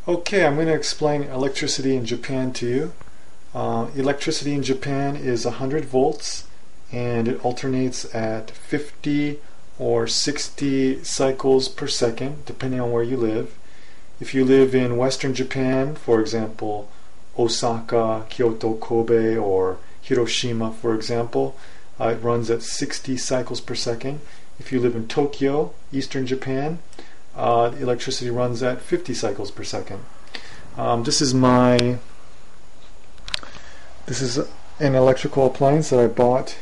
Okay, I'm going to explain electricity in Japan to you. Electricity in Japan is 100 volts and it alternates at 50 or 60 cycles per second depending on where you live. If you live in Western Japan, for example, Osaka, Kyoto, Kobe, or Hiroshima, for example, it runs at 60 cycles per second. If you live in Tokyo, Eastern Japan, electricity runs at 50 cycles per second. This is an electrical appliance that I bought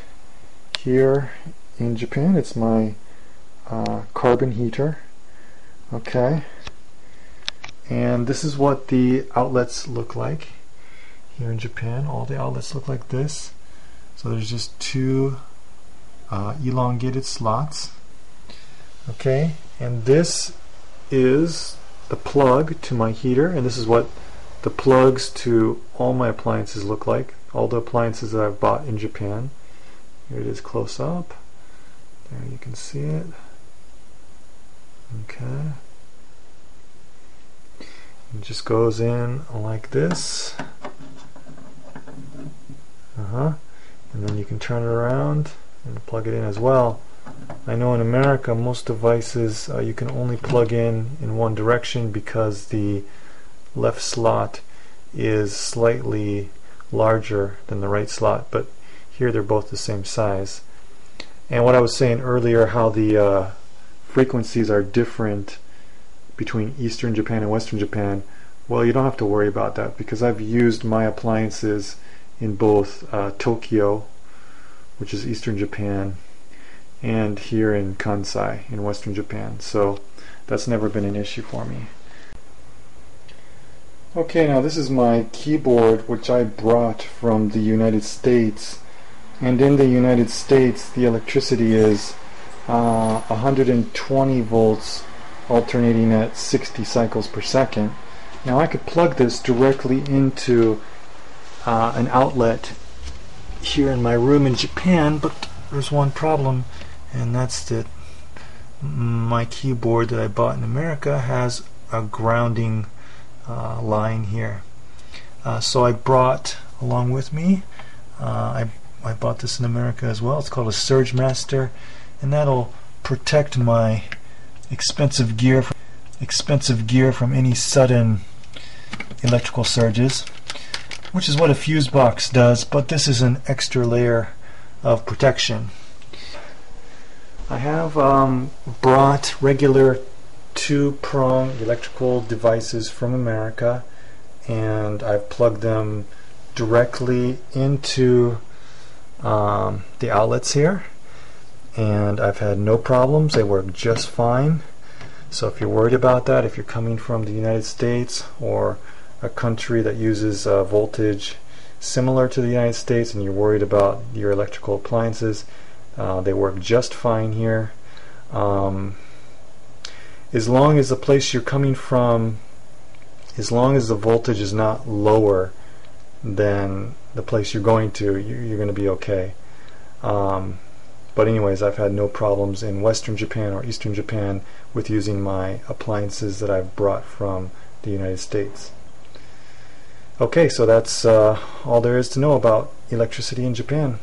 here in Japan. It's my carbon heater. Okay, and this is what the outlets look like here in Japan. All the outlets look like this. So there's just two elongated slots. Okay, and this is the plug to my heater, and this is what the plugs to all my appliances look like. All the appliances that I've bought in Japan. Here it is close up. There you can see it. Okay. It just goes in like this. And then you can turn it around and plug it in as well. I know in America most devices you can only plug in one direction because the left slot is slightly larger than the right slot, but here they're both the same size. And what I was saying earlier, how the frequencies are different between Eastern Japan and Western Japan, well, you don't have to worry about that because I've used my appliances in both Tokyo, which is Eastern Japan, and here in Kansai in Western Japan, so that's never been an issue for me. Okay, now this is my keyboard which I brought from the United States, and in the United States the electricity is 120 volts alternating at 60 cycles per second. Now I could plug this directly into an outlet here in my room in Japan, but there's one problem, and that's that my keyboard that I bought in America has a grounding line here. So I brought along with me, I bought this in America as well. It's called a Surge Master, and that'll protect my expensive gear from any sudden electrical surges, which is what a fuse box does, but this is an extra layer of protection. I have brought regular two-prong electrical devices from America, and I've plugged them directly into the outlets here, and I've had no problems. They work just fine. So if you're worried about that, if you're coming from the United States or a country that uses voltage similar to the United States and you're worried about your electrical appliances, they work just fine here. As long as the place you're coming from, as long as the voltage is not lower than the place you're going to, you're going to be okay. But anyways, I've had no problems in Western Japan or Eastern Japan with using my appliances that I've brought from the United States. Okay, so that's all there is to know about electricity in Japan.